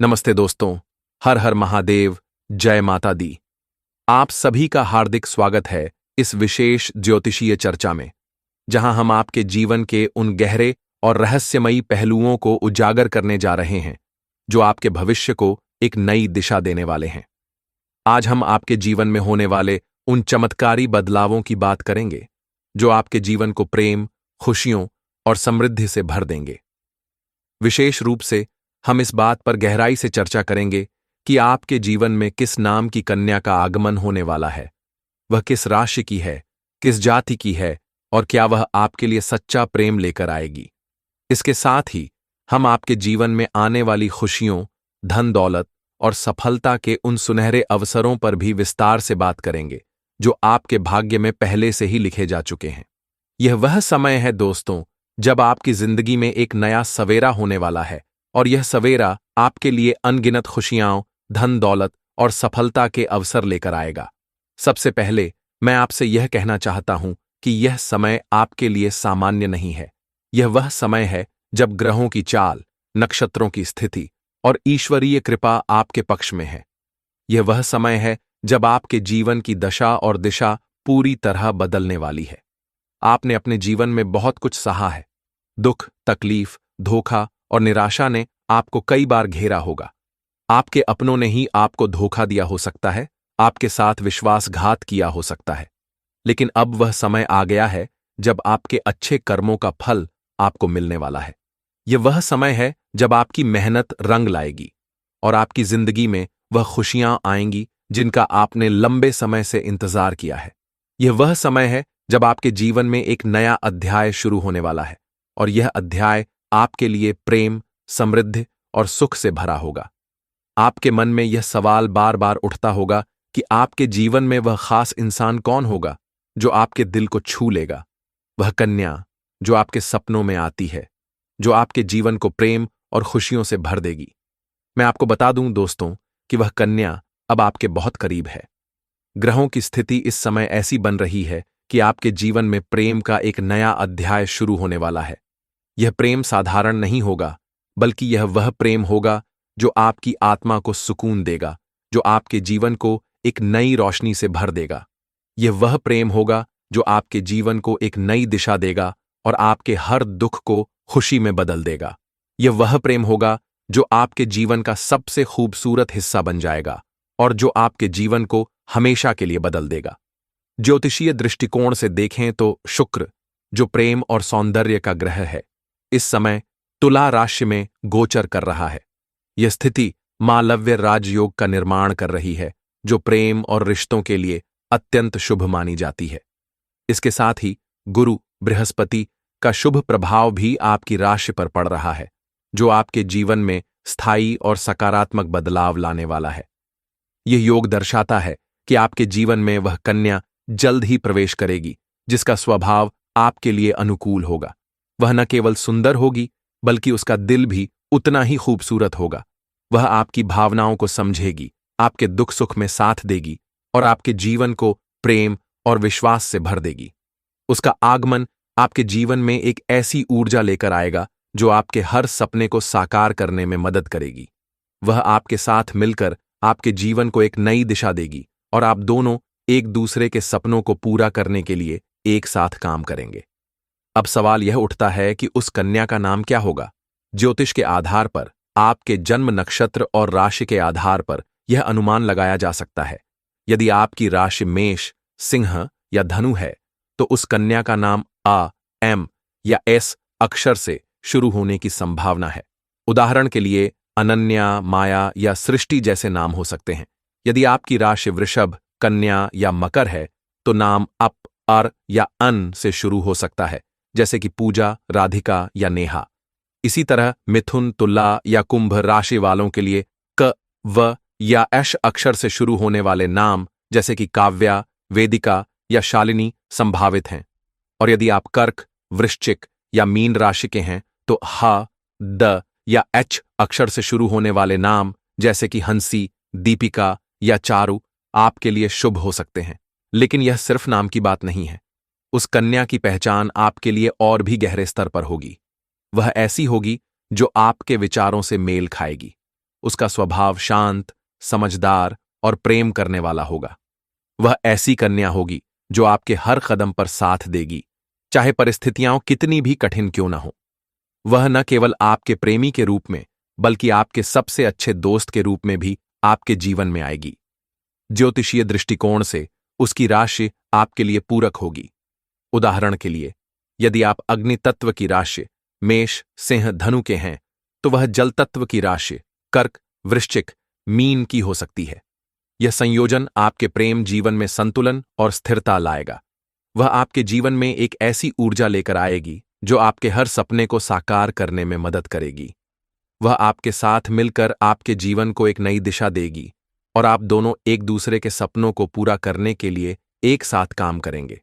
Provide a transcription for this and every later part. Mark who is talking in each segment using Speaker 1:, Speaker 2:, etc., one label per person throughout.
Speaker 1: नमस्ते दोस्तों। हर हर महादेव। जय माता दी। आप सभी का हार्दिक स्वागत है इस विशेष ज्योतिषीय चर्चा में, जहां हम आपके जीवन के उन गहरे और रहस्यमयी पहलुओं को उजागर करने जा रहे हैं जो आपके भविष्य को एक नई दिशा देने वाले हैं। आज हम आपके जीवन में होने वाले उन चमत्कारी बदलावों की बात करेंगे जो आपके जीवन को प्रेम, खुशियों और समृद्धि से भर देंगे। विशेष रूप से हम इस बात पर गहराई से चर्चा करेंगे कि आपके जीवन में किस नाम की कन्या का आगमन होने वाला है, वह किस राशि की है, किस जाति की है और क्या वह आपके लिए सच्चा प्रेम लेकर आएगी। इसके साथ ही हम आपके जीवन में आने वाली खुशियों, धन दौलत और सफलता के उन सुनहरे अवसरों पर भी विस्तार से बात करेंगे जो आपके भाग्य में पहले से ही लिखे जा चुके हैं। यह वह समय है दोस्तों जब आपकी जिंदगी में एक नया सवेरा होने वाला है और यह सवेरा आपके लिए अनगिनत खुशियां, धन दौलत और सफलता के अवसर लेकर आएगा। सबसे पहले मैं आपसे यह कहना चाहता हूं कि यह समय आपके लिए सामान्य नहीं है। यह वह समय है जब ग्रहों की चाल, नक्षत्रों की स्थिति और ईश्वरीय कृपा आपके पक्ष में है। यह वह समय है जब आपके जीवन की दशा और दिशा पूरी तरह बदलने वाली है। आपने अपने जीवन में बहुत कुछ सहा है। दुख, तकलीफ, धोखा और निराशा ने आपको कई बार घेरा होगा। आपके अपनों ने ही आपको धोखा दिया हो सकता है, आपके साथ विश्वासघात किया हो सकता है। लेकिन अब वह समय आ गया है जब आपके अच्छे कर्मों का फल आपको मिलने वाला है। यह वह समय है जब आपकी मेहनत रंग लाएगी और आपकी जिंदगी में वह खुशियां आएंगी जिनका आपने लंबे समय से इंतजार किया है। यह वह समय है जब आपके जीवन में एक नया अध्याय शुरू होने वाला है और यह अध्याय आपके लिए प्रेम, समृद्धि और सुख से भरा होगा। आपके मन में यह सवाल बार बार उठता होगा कि आपके जीवन में वह खास इंसान कौन होगा जो आपके दिल को छू लेगा। वह कन्या जो आपके सपनों में आती है, जो आपके जीवन को प्रेम और खुशियों से भर देगी। मैं आपको बता दूं दोस्तों कि वह कन्या अब आपके बहुत करीब है। ग्रहों की स्थिति इस समय ऐसी बन रही है कि आपके जीवन में प्रेम का एक नया अध्याय शुरू होने वाला है। यह प्रेम साधारण नहीं होगा, बल्कि यह वह प्रेम होगा जो आपकी आत्मा को सुकून देगा, जो आपके जीवन को एक नई रोशनी से भर देगा। यह वह प्रेम होगा जो आपके जीवन को एक नई दिशा देगा और आपके हर दुख को खुशी में बदल देगा। यह वह प्रेम होगा जो आपके जीवन का सबसे खूबसूरत हिस्सा बन जाएगा और जो आपके जीवन को हमेशा के लिए बदल देगा। ज्योतिषीय दृष्टिकोण से देखें तो शुक्र, जो प्रेम और सौंदर्य का ग्रह है, इस समय तुला राशि में गोचर कर रहा है। यह स्थिति मालव्य राजयोग का निर्माण कर रही है, जो प्रेम और रिश्तों के लिए अत्यंत शुभ मानी जाती है। इसके साथ ही गुरु बृहस्पति का शुभ प्रभाव भी आपकी राशि पर पड़ रहा है, जो आपके जीवन में स्थायी और सकारात्मक बदलाव लाने वाला है। यह योग दर्शाता है कि आपके जीवन में वह कन्या जल्द ही प्रवेश करेगी, जिसका स्वभाव आपके लिए अनुकूल होगा। वह न केवल सुंदर होगी, बल्कि उसका दिल भी उतना ही खूबसूरत होगा। वह आपकी भावनाओं को समझेगी, आपके दुख सुख में साथ देगी और आपके जीवन को प्रेम और विश्वास से भर देगी। उसका आगमन आपके जीवन में एक ऐसी ऊर्जा लेकर आएगा जो आपके हर सपने को साकार करने में मदद करेगी। वह आपके साथ मिलकर आपके जीवन को एक नई दिशा देगी और आप दोनों एक दूसरे के सपनों को पूरा करने के लिए एक साथ काम करेंगे। अब सवाल यह उठता है कि उस कन्या का नाम क्या होगा। ज्योतिष के आधार पर, आपके जन्म नक्षत्र और राशि के आधार पर यह अनुमान लगाया जा सकता है। यदि आपकी राशि मेष, सिंह या धनु है, तो उस कन्या का नाम आ, एम या एस अक्षर से शुरू होने की संभावना है। उदाहरण के लिए अनन्या, माया या सृष्टि जैसे नाम हो सकते हैं। यदि आपकी राशि वृषभ, कन्या या मकर है, तो नाम अप, अर या अन से शुरू हो सकता है, जैसे कि पूजा, राधिका या नेहा। इसी तरह मिथुन, तुला या कुंभ राशि वालों के लिए क, व या ऐश अक्षर से शुरू होने वाले नाम, जैसे कि काव्या, वेदिका या शालिनी संभावित हैं। और यदि आप कर्क, वृश्चिक या मीन राशि के हैं, तो ह, द या एच अक्षर से शुरू होने वाले नाम, जैसे कि हंसी, दीपिका या चारु, आपके लिए शुभ हो सकते हैं। लेकिन यह सिर्फ नाम की बात नहीं है। उस कन्या की पहचान आपके लिए और भी गहरे स्तर पर होगी। वह ऐसी होगी जो आपके विचारों से मेल खाएगी। उसका स्वभाव शांत, समझदार और प्रेम करने वाला होगा। वह ऐसी कन्या होगी जो आपके हर कदम पर साथ देगी, चाहे परिस्थितियां कितनी भी कठिन क्यों न हो। वह न केवल आपके प्रेमी के रूप में, बल्कि आपके सबसे अच्छे दोस्त के रूप में भी आपके जीवन में आएगी। ज्योतिषीय दृष्टिकोण से उसकी राशि आपके लिए पूरक होगी। उदाहरण के लिए, यदि आप अग्नि तत्व की राशि मेष, सिंह, धनु के हैं, तो वह जल तत्व की राशि कर्क, वृश्चिक, मीन की हो सकती है। यह संयोजन आपके प्रेम जीवन में संतुलन और स्थिरता लाएगा। वह आपके जीवन में एक ऐसी ऊर्जा लेकर आएगी जो आपके हर सपने को साकार करने में मदद करेगी। वह आपके साथ मिलकर आपके जीवन को एक नई दिशा देगी और आप दोनों एक दूसरे के सपनों को पूरा करने के लिए एक साथ काम करेंगे।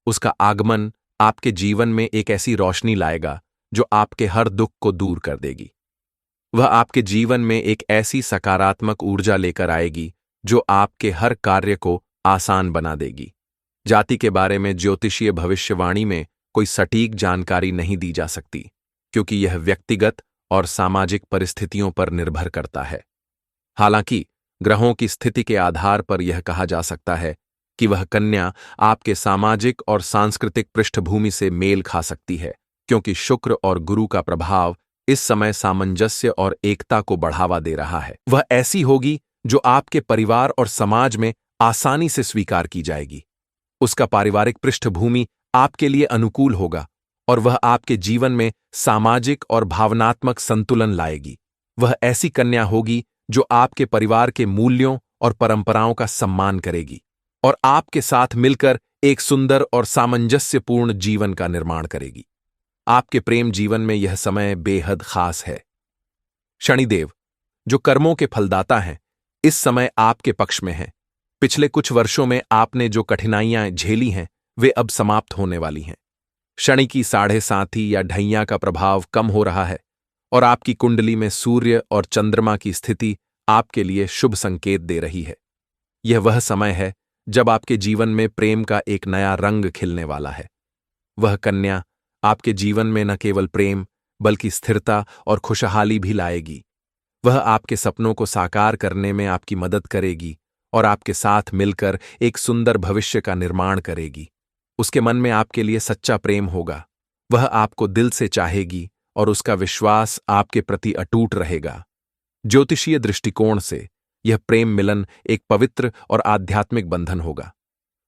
Speaker 1: उसका आगमन आपके जीवन में एक ऐसी रोशनी लाएगा जो आपके हर दुख को दूर कर देगी। वह आपके जीवन में एक ऐसी सकारात्मक ऊर्जा लेकर आएगी जो आपके हर कार्य को आसान बना देगी। जाति के बारे में ज्योतिषीय भविष्यवाणी में कोई सटीक जानकारी नहीं दी जा सकती, क्योंकि यह व्यक्तिगत और सामाजिक परिस्थितियों पर निर्भर करता है। हालांकि ग्रहों की स्थिति के आधार पर यह कहा जा सकता है कि वह कन्या आपके सामाजिक और सांस्कृतिक पृष्ठभूमि से मेल खा सकती है, क्योंकि शुक्र और गुरु का प्रभाव इस समय सामंजस्य और एकता को बढ़ावा दे रहा है। वह ऐसी होगी जो आपके परिवार और समाज में आसानी से स्वीकार की जाएगी। उसका पारिवारिक पृष्ठभूमि आपके लिए अनुकूल होगा और वह आपके जीवन में सामाजिक और भावनात्मक संतुलन लाएगी। वह ऐसी कन्या होगी जो आपके परिवार के मूल्यों और परंपराओं का सम्मान करेगी और आपके साथ मिलकर एक सुंदर और सामंजस्यपूर्ण जीवन का निर्माण करेगी। आपके प्रेम जीवन में यह समय बेहद खास है। शनिदेव, जो कर्मों के फलदाता हैं, इस समय आपके पक्ष में हैं। पिछले कुछ वर्षों में आपने जो कठिनाइयां झेली हैं, वे अब समाप्त होने वाली हैं। शनि की 7.5 या ढैया का प्रभाव कम हो रहा है और आपकी कुंडली में सूर्य और चंद्रमा की स्थिति आपके लिए शुभ संकेत दे रही है। यह वह समय है जब आपके जीवन में प्रेम का एक नया रंग खिलने वाला है। वह कन्या आपके जीवन में न केवल प्रेम, बल्कि स्थिरता और खुशहाली भी लाएगी। वह आपके सपनों को साकार करने में आपकी मदद करेगी और आपके साथ मिलकर एक सुंदर भविष्य का निर्माण करेगी। उसके मन में आपके लिए सच्चा प्रेम होगा। वह आपको दिल से चाहेगी और उसका विश्वास आपके प्रति अटूट रहेगा। ज्योतिषीय दृष्टिकोण से यह प्रेम मिलन एक पवित्र और आध्यात्मिक बंधन होगा।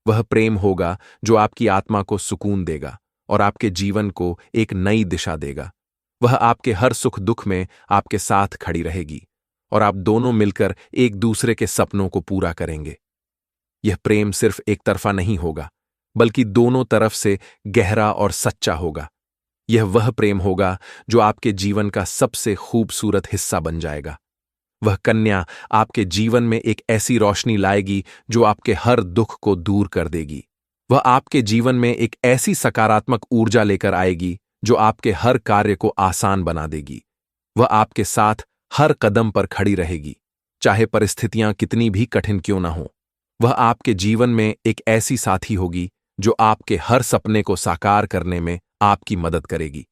Speaker 1: वह प्रेम होगा जो आपकी आत्मा को सुकून देगा और आपके जीवन को एक नई दिशा देगा। वह आपके हर सुख दुख में आपके साथ खड़ी रहेगी और आप दोनों मिलकर एक दूसरे के सपनों को पूरा करेंगे। यह प्रेम सिर्फ एक तरफा नहीं होगा, बल्कि दोनों तरफ से गहरा और सच्चा होगा। यह वह प्रेम होगा जो आपके जीवन का सबसे खूबसूरत हिस्सा बन जाएगा। वह कन्या आपके जीवन में एक ऐसी रोशनी लाएगी जो आपके हर दुख को दूर कर देगी। वह आपके जीवन में एक ऐसी सकारात्मक ऊर्जा लेकर आएगी जो आपके हर कार्य को आसान बना देगी। वह आपके साथ हर कदम पर खड़ी रहेगी, चाहे परिस्थितियां कितनी भी कठिन क्यों न हों। वह आपके जीवन में एक ऐसी साथी होगी जो आपके हर सपने को साकार करने में आपकी मदद करेगी।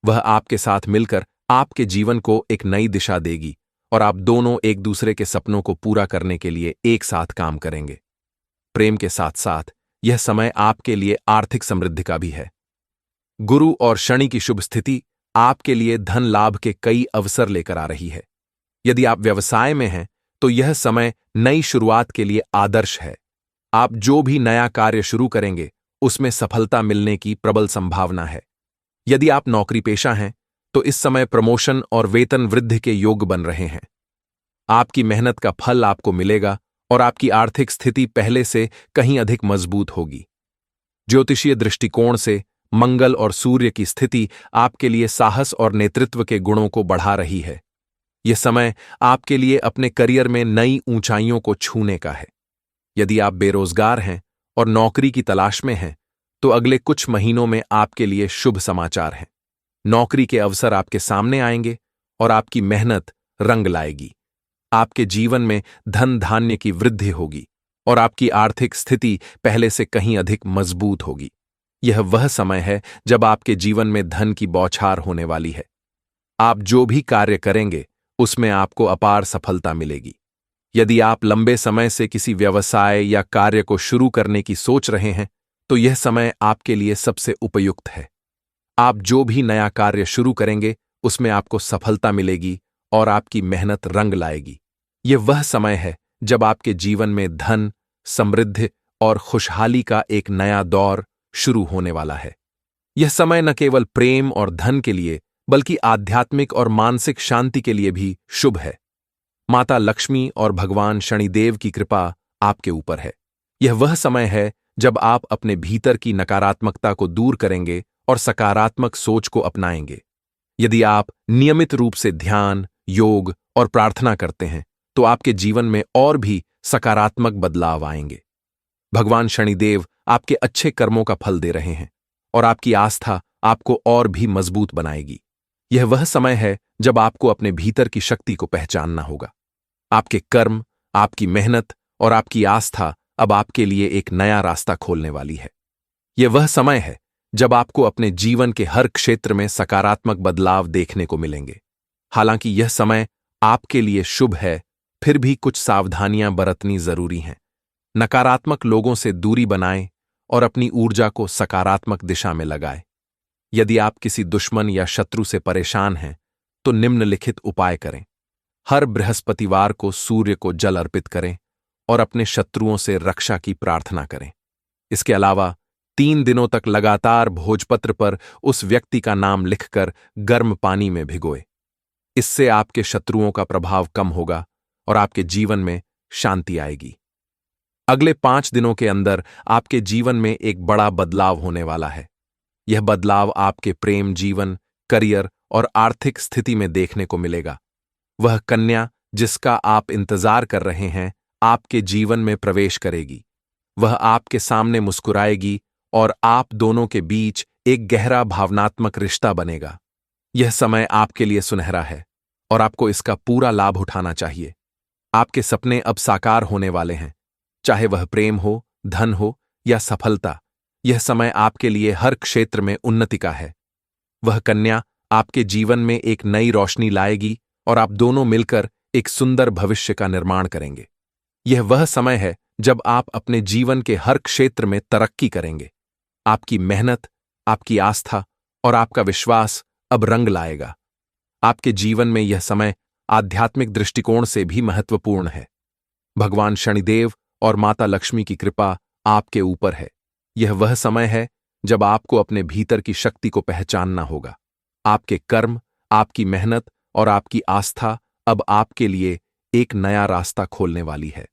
Speaker 1: वह आपके साथ मिलकर आपके जीवन को एक नई दिशा देगी और आप दोनों एक दूसरे के सपनों को पूरा करने के लिए एक साथ काम करेंगे। प्रेम के साथ साथ यह समय आपके लिए आर्थिक समृद्धि का भी है। गुरु और शनि की शुभ स्थिति आपके लिए धन लाभ के कई अवसर लेकर आ रही है। यदि आप व्यवसाय में हैं, तो यह समय नई शुरुआत के लिए आदर्श है। आप जो भी नया कार्य शुरू करेंगे, उसमें सफलता मिलने की प्रबल संभावना है। यदि आप नौकरी पेशा हैं, तो इस समय प्रमोशन और वेतन वृद्धि के योग बन रहे हैं। आपकी मेहनत का फल आपको मिलेगा और आपकी आर्थिक स्थिति पहले से कहीं अधिक मजबूत होगी। ज्योतिषीय दृष्टिकोण से मंगल और सूर्य की स्थिति आपके लिए साहस और नेतृत्व के गुणों को बढ़ा रही है। यह समय आपके लिए अपने करियर में नई ऊंचाइयों को छूने का है। यदि आप बेरोजगार हैं और नौकरी की तलाश में हैं, तो अगले कुछ महीनों में आपके लिए शुभ समाचार हैं। नौकरी के अवसर आपके सामने आएंगे और आपकी मेहनत रंग लाएगी। आपके जीवन में धन धान्य की वृद्धि होगी और आपकी आर्थिक स्थिति पहले से कहीं अधिक मजबूत होगी। यह वह समय है जब आपके जीवन में धन की बौछार होने वाली है। आप जो भी कार्य करेंगे, उसमें आपको अपार सफलता मिलेगी। यदि आप लंबे समय से किसी व्यवसाय या कार्य को शुरू करने की सोच रहे हैं, तो यह समय आपके लिए सबसे उपयुक्त है। आप जो भी नया कार्य शुरू करेंगे, उसमें आपको सफलता मिलेगी और आपकी मेहनत रंग लाएगी। यह वह समय है जब आपके जीवन में धन, समृद्धि और खुशहाली का एक नया दौर शुरू होने वाला है। यह समय न केवल प्रेम और धन के लिए, बल्कि आध्यात्मिक और मानसिक शांति के लिए भी शुभ है। माता लक्ष्मी और भगवान शनिदेव की कृपा आपके ऊपर है। यह वह समय है जब आप अपने भीतर की नकारात्मकता को दूर करेंगे और सकारात्मक सोच को अपनाएंगे। यदि आप नियमित रूप से ध्यान, योग और प्रार्थना करते हैं, तो आपके जीवन में और भी सकारात्मक बदलाव आएंगे। भगवान शनिदेव आपके अच्छे कर्मों का फल दे रहे हैं और आपकी आस्था आपको और भी मजबूत बनाएगी। यह वह समय है जब आपको अपने भीतर की शक्ति को पहचानना होगा। आपके कर्म, आपकी मेहनत और आपकी आस्था अब आपके लिए एक नया रास्ता खोलने वाली है। यह वह समय है जब आपको अपने जीवन के हर क्षेत्र में सकारात्मक बदलाव देखने को मिलेंगे। हालांकि यह समय आपके लिए शुभ है, फिर भी कुछ सावधानियां बरतनी जरूरी हैं। नकारात्मक लोगों से दूरी बनाएं और अपनी ऊर्जा को सकारात्मक दिशा में लगाएं। यदि आप किसी दुश्मन या शत्रु से परेशान हैं, तो निम्नलिखित उपाय करें। हर बृहस्पतिवार को सूर्य को जल अर्पित करें और अपने शत्रुओं से रक्षा की प्रार्थना करें। इसके अलावा 3 दिनों तक लगातार भोजपत्र पर उस व्यक्ति का नाम लिखकर गर्म पानी में भिगोए। इससे आपके शत्रुओं का प्रभाव कम होगा और आपके जीवन में शांति आएगी। अगले 5 दिनों के अंदर आपके जीवन में एक बड़ा बदलाव होने वाला है। यह बदलाव आपके प्रेम जीवन, करियर और आर्थिक स्थिति में देखने को मिलेगा। वह कन्या जिसका आप इंतजार कर रहे हैं, आपके जीवन में प्रवेश करेगी। वह आपके सामने मुस्कुराएगी और आप दोनों के बीच एक गहरा भावनात्मक रिश्ता बनेगा। यह समय आपके लिए सुनहरा है और आपको इसका पूरा लाभ उठाना चाहिए। आपके सपने अब साकार होने वाले हैं, चाहे वह प्रेम हो, धन हो या सफलता। यह समय आपके लिए हर क्षेत्र में उन्नति का है। वह कन्या आपके जीवन में एक नई रोशनी लाएगी और आप दोनों मिलकर एक सुंदर भविष्य का निर्माण करेंगे। यह वह समय है जब आप अपने जीवन के हर क्षेत्र में तरक्की करेंगे। आपकी मेहनत, आपकी आस्था और आपका विश्वास अब रंग लाएगा। आपके जीवन में यह समय आध्यात्मिक दृष्टिकोण से भी महत्वपूर्ण है। भगवान शनिदेव और माता लक्ष्मी की कृपा आपके ऊपर है। यह वह समय है जब आपको अपने भीतर की शक्ति को पहचानना होगा। आपके कर्म, आपकी मेहनत और आपकी आस्था अब आपके लिए एक नया रास्ता खोलने वाली है।